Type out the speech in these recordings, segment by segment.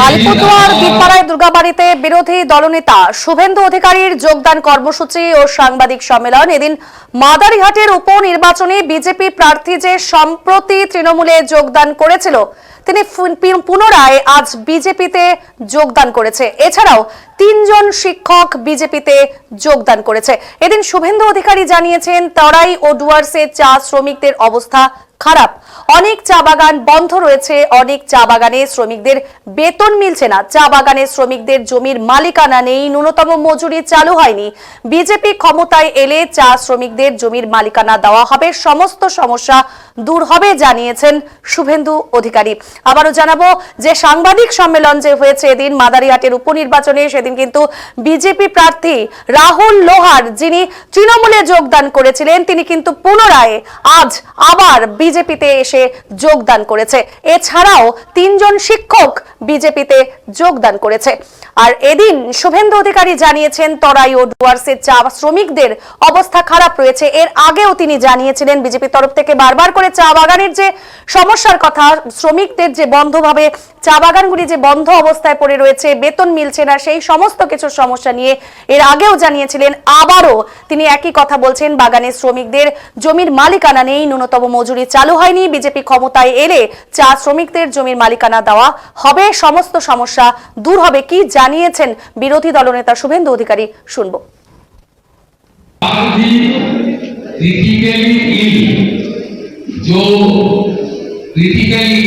আলিপুরদুয়ার বীরপাড়ায় দুর্গাবাড়িতে বিরোধী দলনেতা শুভেন্দু অধিকারীর যোগদান কর্মসূচি ও সাংবাদিক সম্মেলন। এদিন মাদারিহাটের উপনির্বাচনে বিজেপি প্রার্থী যে সম্প্রতি তৃণমূলে যোগদান করেছিল তিনি পুনরায় আজ বিজেপিতে যোগদান করেছে। এছাড়াও তিনজন শিক্ষক বিজেপিতে যোগদান করেছে। এদিন শুভেন্দু অধিকারী জানিয়েছেন তরাই ও ডুয়ার্সে চা শ্রমিকদের অবস্থা খারাপ, অনেক চা বাগান বন্ধ রয়েছে, অনেক চা বাগানে শ্রমিকদের বেতন মিলছে না, চা বাগানে শ্রমিকদের জমির মালিকানা নেই, ন্যূনতম মজুরি চালু হয়নি। বিজেপি ক্ষমতায় এলে চা শ্রমিকদের জমির মালিকানা দেওয়া হবে, সমস্ত সমস্যা দূর হবে জানিয়েছেন শুভেন্দু অধিকারী। আবারও জানাবো যে সাংবাদিক সম্মেলন যে হয়েছে এদিন মাদারিহাটের উপনির্বাচনে, সেদিন কিন্তু বিজেপি প্রার্থী রাহুল লোহার যিনি তৃণমূলে যোগদান করেছিলেন তিনি কিন্তু পুনরায় আজ আবার বিজেপিতে এসে যোগদান করেছে। এছাড়াও তিনজন শিক্ষক বিজেপিতে যোগদান করেছে। আর এদিন শুভেন্দু অধিকারী জানিয়েছেন তরাই ও ডুয়ার্সের চা শ্রমিকদের অবস্থা খারাপ রয়েছে। এর আগেও তিনি জানিয়েছিলেন বিজেপির তরফ থেকে বারবার করে চা বাগানের যে সমস্যার কথা, শ্রমিকদের যে বন্ধভাবে চা বাগানগুলি যে বন্ধ অবস্থায় পড়ে রয়েছে, বেতন মিলছে না, সেই সমস্ত কিছু সমস্যা নিয়ে এর আগেও জানিয়েছিলেন। আবারও তিনি একই কথা বলছেন, বাগানের শ্রমিকদের জমির মালিকানা নেই, ন্যূনতম মজুরি চালু হয়নি, বিজেপি ক্ষমতায় এলে চা শ্রমিকদের জমির মালিকানা দেওয়া হবে, সমস্ত সমস্যা দূর হবে। কি জানিয়েছেন বিরোধী দলনেতা শুভেন্দু অধিকারী শুনবো। जो क्रिटिकली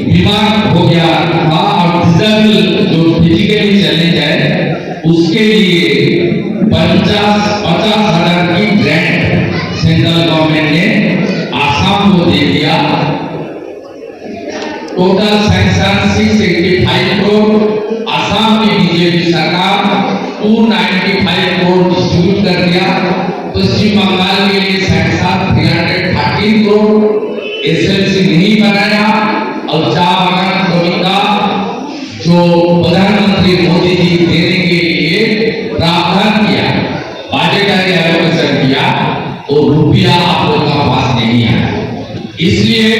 बीमार हो गया था और डिसेबल जो फिजिकली चैलेंज है उसके लिए 50,000 की ग्रांट सेंट्रल गवर्नमेंट ने आसाम को दे दिया। टोटल सैंक्शन 685 करोड़ आसाम की बीजेपी सरकार 295 करोड़ डिस्ट्रीब्यूट कर दिया। पश्चिम बंगाल के लिए सैंक्शन 313 करोड़ एसएलसी नहीं बनाया और चा बागान श्रमिक का जो प्रधानमंत्री मोदी जी देने के लिए प्रावधान किया, बजटरी एलोकेशन किया, वो रुपया आप लोग का पास नहीं आया। इसलिए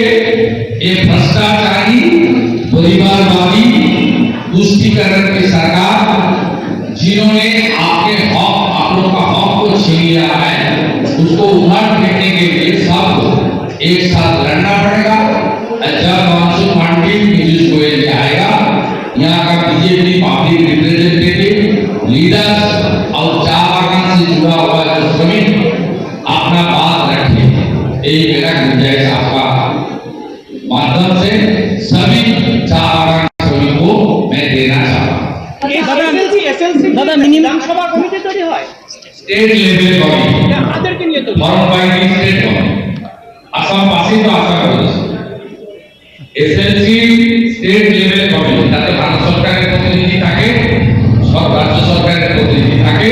ये भ्रष्टाचारी परिवारवादी तुष्टीकरण की सरकार जिन्होंने आपके हक आप लोग का हक को छीन लिया है, उसको उखाड़ फेंकने के लिए सब एक साथ लड़ना पड़ेगा। जब मानसून मंडी पीयूष गोयल आएगा, यहाँ का बीजेपी पब्लिक रिप्रेजेंटेटिव लीडर्स और चा बागान से जुड़ा हुआ जो श्रमिक अपना बात रखे, यही मेरा गुंजाइश आपका माध्यम से सभी चा बागान श्रमिक को मैं देना चाहता हूँ। दादा मिनिमाम सभा कमिटी तैयारी হয় स्टेट लेवल कमिटी আমাদেরকে নিয়ে তো form by state committee Assam পাশে তো আশা করেছে এসএলসি স্টেট লেভেল কমিটি, তাতে ভারত সরকারের প্রতিনিধি থাকে, সব রাজ্য সরকারের প্রতিনিধি থাকে,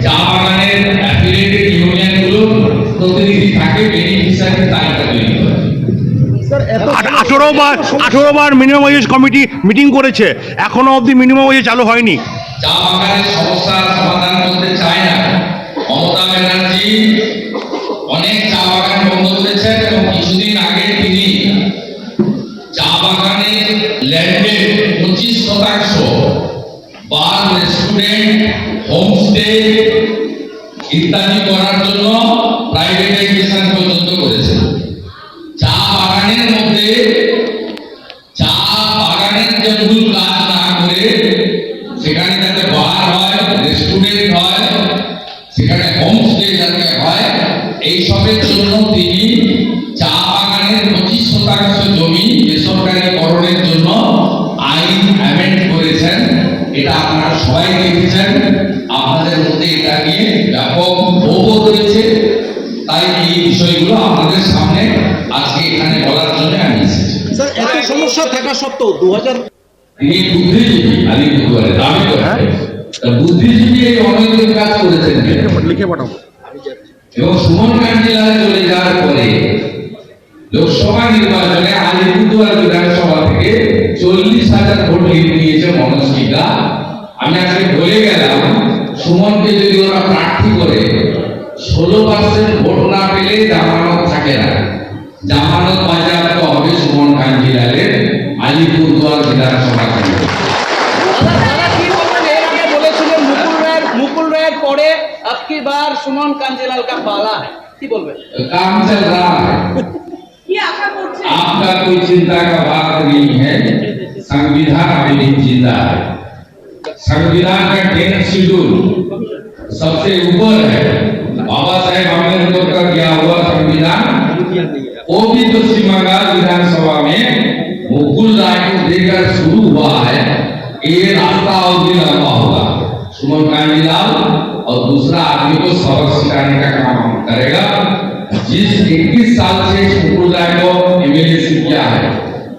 চা বাগানের অ্যাফিলিয়েটেড ইউনিয়নগুলোর প্রতিনিধি থাকে, বেনিফিশিয়ারির তালিকা তৈরি করে। 18 বার মিনিমাম ওয়েজ কমিটি মিটিং করেছে, এখনো অবধি মিনিমাম ওয়েজ চালু হয়নি। চা বাগানের সমস্যার সমাধান করতে চায় না মমতা ব্যানার্জি। অনেক চা বাগান বন্ধ করেছেন এবং কিছুদিন আগে তিনি চা বাগানের ল্যান্ডের 25% বার, রেস্টুরেন্ট, হোমস্টে ইত্যাদি করার জন্য প্রাইভেটাইজেশন পর্যন্ত করেছেন। চা বাগানের মধ্যে চা বাগানের যেগুলো কাজ না করে সেখানে যাতে বার হয়, রেস্টুরেন্ট হয়, সেখানে হোমস্টে যাতে হয়, এইসবের জন্য তিনি চা বাগানের 25% জমি বেসরকারীকরণের জন্য আইন অ্যামেন্ড করেছেন। এটা আপনারা সবাই দেখেছেন, আপনাদের মধ্যে এটা নিয়ে ব্যাপক ক্ষোভ রয়েছে। তাই এই বিষয়গুলো আপনাদের সামনে আজকে এখানে বলার জন্য আমি এসেছি। স্যার, এত সমস্যা থাকা সত্ত্বেও 2000 তিনি বুদ্ধিজীবী আলিপুরদুয়ারে দাবি করেন, বুদ্ধিজীবী এই অনৈতিক কাজ করেছেন লিখে পাঠাবো। এবং সুমন কাঞ্জিলাল চলে যাওয়ার পরে লোকসভা নির্বাচনে আলিপুরদুয়ার বিধানসভা থেকে 40,000 ভোট লিড নিয়েছে মনস্মিতা। আমি আজকে বলে গেলাম, সুমনকে যদি ওরা প্রার্থী করে 16% ভোট না পেলে জামানত থাকে না, জামানত বাজেয়াপ্ত হবে সুমন কাঞ্জিলালের আলিপুরদুয়ার বিধানসভা কেন্দ্রে। की बार सुमन कांजीलाल का पाला है की बोलबे काम चल रहा है। की आशा করছে आपका कोई चिंता का बात नहीं है। संविधान अभी भी जिंदा है। संविधान का 10 शेड्यूल सबसे ऊपर है। बाबा साहेब अम्बेडकर का दिया हुआ संविधान, वो भी पश्चिम बंगाल विधानसभा में मुकुल राय को देकर शुरू हुआ है। ये रास्ता और भी लंबा होगा। सुमन कांजीलाल और दूसरा आदमी को सबक सिखाने का काम करेगा। जिस 21 साल से मुकुल राय को एमएलए किया है,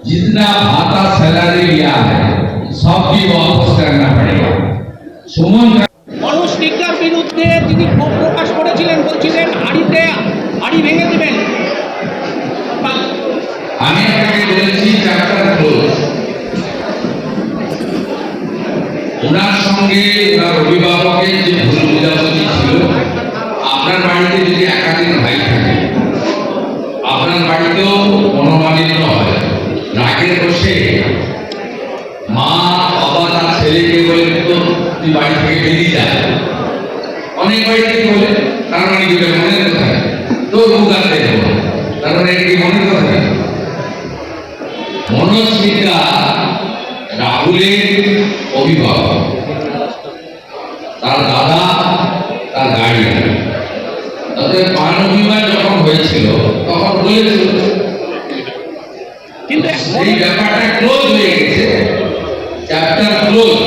जितना भाता सैलरी लिया है, सब भी वापस करना पड़ेगा। सुमन মানুষ টিকার বিরুদ্ধে তিনি ক্ষোভ প্রকাশ করেছিলেন, বলছিলেন হাড়ি ভেঙে দিবেন। আমি আপনাকে বলেছি চ্যাপ্টার ক্লোজ। ওনার সঙ্গে ওনার অভিভাবকের যে ভুল বোঝাবুঝি ছিল, আপনার বাড়িতে যদি একাধিক ভাই থাকে, আপনার বাড়িতেও মনোমালিন্য হয়, রাগের বসে মা বাবা তার ছেলেকে বলে তো তুই বাড়ি থেকে বেরিয়ে যা। অনেক বাড়িতে বলে, তার মানে কি মনের কথা, তোর মুখার দেখবো, তার মানে এটা কি মনের কথা। মনোজ মিত্রা রাহুলের অভিভাবক, তার দাদা তার গাড়ি, তাদের মানবিমান যখন হয়েছিল তখন বলেছিল, কিন্তু এই ব্যাপারটা ক্লোজ হয়ে গেছে, চ্যাপ্টার ক্লোজ।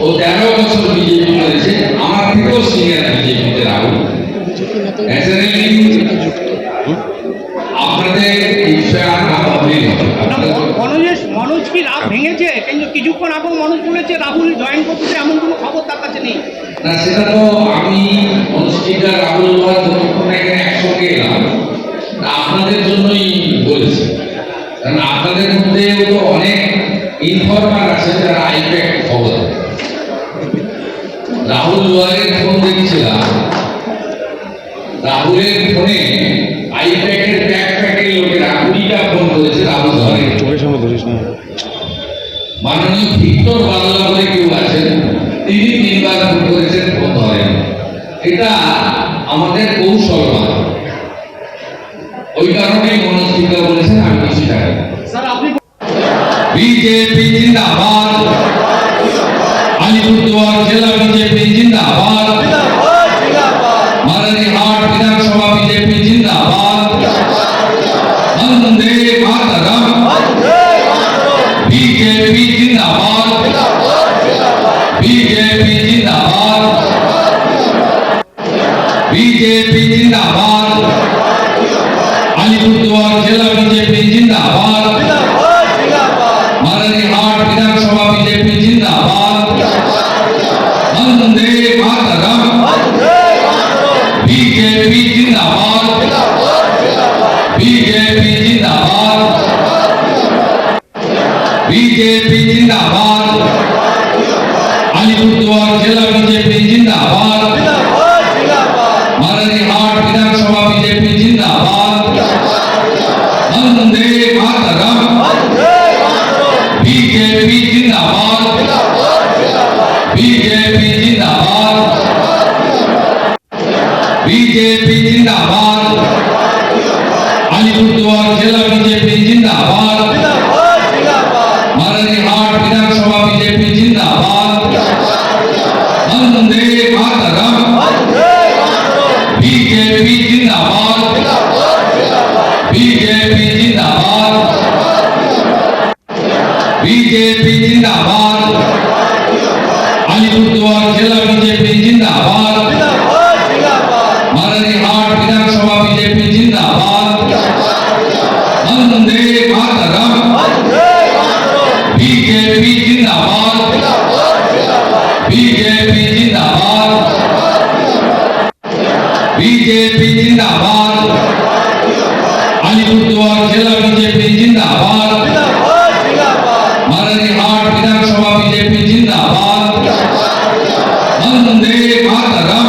ও 13 বছর বিজেপি করেছে, আমার থেকেও সিনিয়র বিজেপিতে রাহুল। আপনাদের এই বিষয়ে আর না ভাবলেই হবে। মনোজ কি রাগ ভেঙেছে? কিন্তু কিছুক্ষণ আগেও মনোজ বলেছে রাহুল জয়েন করতে, এমন কোনো খবর তার কাছে নেই। না, সেটা তো আমি অনুষ্ঠিতা রাহুল যতক্ষণ এখানে একসঙ্গে এলাম, আপনাদের জন্যই বলেছি। কারণ আপনাদের মধ্যেও তো অনেক ইনফরমার আছে যারা আইপ্যাক খবর দেয়। রাহুল দুয়ারের ফোন দেখছিলাম, রাহুলের ফোনে আইপ্যাকের ব্যাকপ্যাকের লোকেরা 20টা ফোন করেছে রাহুল দুয়ারের। মাননীয় ভিক্টর বাংলা বলে কেউ আছেন, তিনি 3বার ফোন করেছেন, ফোন ধরেন। এটা আমাদের কৌশল। ওই কারণেই মনোজ মিত্রা বলেছেন আমি কিছু জানি। স্যার আপনি बीजेपी जिंदाबाद, अलीपुरद्वार जिला बीजेपी जिंदाबाद, मरनीहाट विधानसभा बीजेपी जिंदाबाद, वंदे मातरम, बीजेपी जिंदाबाद, बीजेपी जिंदाबाद, बीजेपी जिंदाबाद, अलीपुरद्वार जिला बीजेपी जिंदाबाद, मरनीहाट विधानसभा बीजेपी जिंदाबाद, वंदे मातरम, बीजेपी जिंदाबाद, बीजेपी जिंदाबाद, बीजेपी जिंदाबाद, अलीपुरद्वार जिला बीजेपी जिंदाबाद, मरनीहाट विधानसभा बीजेपी जिंदाबाद, वंदे मातरम, बीजेपी जिंदाबाद, बीजेपी जिंदाबाद, बीजेपी जिंदाबाद, अलीपुरद्वार जिला बीजेपी जिंदाबाद, मरनीहाट विधानसभा बीजेपी जिंदाबाद, वंदे मातरम, बीजेपी जिंदाबाद, बीजेपी जिंदाबाद, बीजेपी जिंदाबाद, अलीपुरद्वार जिला बीजेपी जिंदाबाद, मरनीहाट विधानसभा बीजेपी जिंदाबाद, वंदे मातरम, बीजेपी जिंदाबाद, बीजेपी जिंदाबाद, बीजेपी जिंदाबाद, अलीपुरद्वार जिला बीजेपी जिंदाबाद, मरनीहाट विधानसभा बीजेपी जिंदाबाद, वंदे मातरम,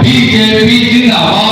बीजेपी जिंदाबाद,